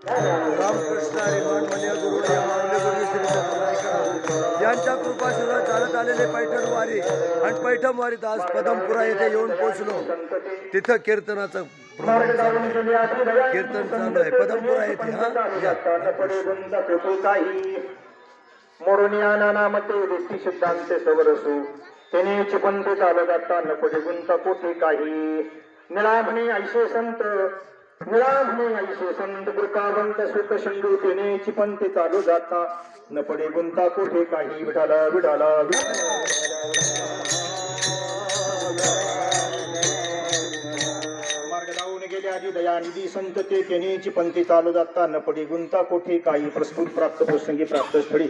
रामकृष्ण हरी माननीय गुरु या माऊली गुरु श्री सतनायकर यांच्या कृपाशीर्वाद चालत आलेले पैठण वारी आणि पैठण वारीत आज पदमपुरा येथे येऊन पोहोचलो. तिथं कीर्तनाचं प्रोग्राम चालू आहे. कीर्तन चालू आहे पदमपुरा येथे. मोरनियाना नामते व्यक्ती सिद्धांते सवरसू तेने चिपंते चालत आता नपडे गुंता कोठे काही निळा म्हणे ऐसे संत निळा म्हणे ऐसे संत बुरकावंत सुख शंडू तेने चिपंते चालू जाता नपडे गुंता कोठे काही विठाला विठाला मार्ग लावून गेले आधी दयानिधी संत ते तेने चिपंते चालू जाता नपडे गुंता कोठे काही प्रस्फुट प्राप्त प्रसंगी प्राप्त स्थळी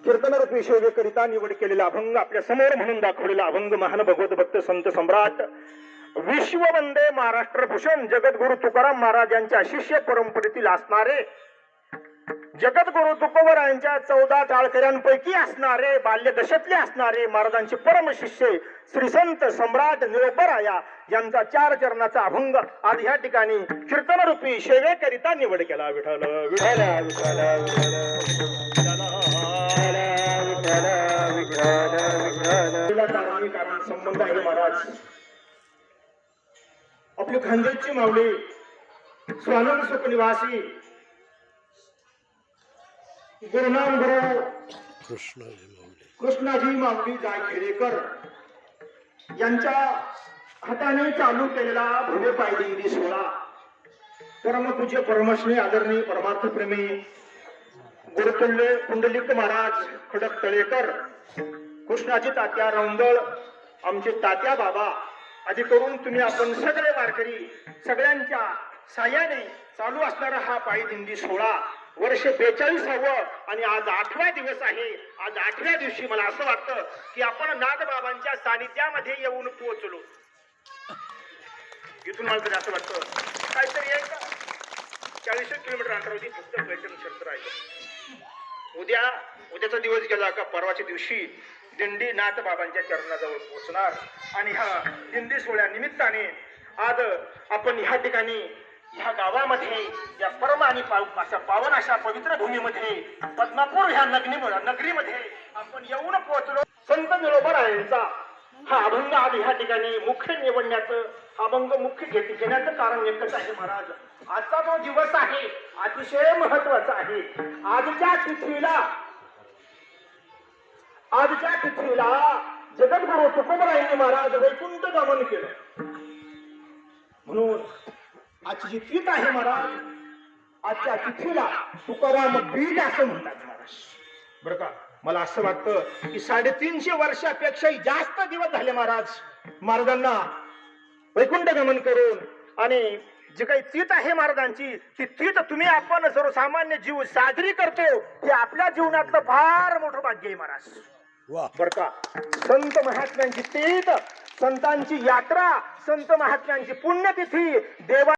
कीर्तनरूपी सेवेकरिता निवड केलेला अभंग आपल्या समोर म्हणून दाखवलेला अभंग महान भगवत भक्त संत सम्राट विश्ववंदे महाराष्ट्र भूषण जगद्गुरु तुकाराम महाराज यांच्या शिष्य परंपरेतील असणारे जगद्गुरु तुकोबरायांच्या 14 टाळकऱ्यांपैकी असणारे बाल्यदशेतले असणारे महाराजांचे परम शिष्य श्री संत सम्राट निळोबराया यांचा 4 चरणाचा अभंग आज ह्या ठिकाणी कीर्तनरूपी सेवेकरिता निवड केला. विठ्ठल विठ्ठल कारण संबंध आहे महाराज. आपली खानदेशची माऊली स्वानंद सुख निवासी गुरुनाम गुरु कृष्णाजी माऊली जायखेडेकर यांच्या हाताने चालू केलेला भव्य पायदिंडी सोहळा परमपूज्य परमश्री आदरणीय परमार्थ प्रेमी गुरुतुल्य कुंडलिक महाराज खडक तळेकर कृष्णाजी तात्या रौंदळ आमचे तात्या बाबा आधी करून तुम्ही आपण सगळे वारकरी सगळ्यांच्या साह्याने चालू असणारा हा पायदिंडी सोहळा वर्ष 42वे आणि आज 8वा दिवस आहे. आज 8व्या दिवशी मला असं वाटतं की आपण नाथबाबांच्या सानिध्यामध्ये येऊन पोहोचलो. इथून मला तरी असं वाटतं काहीतरी एक 40 किलोमीटर अंतरावरती फक्त पैठण क्षेत्र आहे. उद्याचा दिवस गेला का परवाच्या दिवशी दिंडी नाथबाबांच्या चरणाजवळ पोहोचणार आणि ह्या दिंडी सोहळ्या निमित्ताने आज आपण ह्या ठिकाणी ह्या गावामध्ये या परम आणि पावन अशा पवित्र भूमीमध्ये पद्मापूर ह्या नगरीमध्ये आपण येऊन पोहोचलो. संत निळोबरायांचा हा अभंग आज ह्या ठिकाणी मुख्य निवडण्याचं अभंग मुख्य घेण्याचं कारण एकच आहे महाराज. आजचा जो दिवस आहे अतिशय महत्वाचा आहे. आजच्या तिथीला जगद्गुरु तुकोबरायांनी महाराज वैकुंठ गमन केलं. म्हणून आजची जी तिथी आहे महाराज आजच्या तिथीला तुकाराम बीज असं म्हणतात महाराज. बरं का मला असं वाटतं की 350 वर्षापेक्षाही जास्त दिवस झाले महाराज महाराजांना वैकुंठ गमन करून. आणि जी काही तीत आहे महाराजांची ती तीत तुम्ही आपण सर्वसामान्य जीव साजरी करतो हे आपल्या जीवनातलं फार मोठं भाग्य आहे महाराज. बर का संत महात्म्यांची तीत संतांची यात्रा संत महात्म्यांची पुण्यतिथी देवा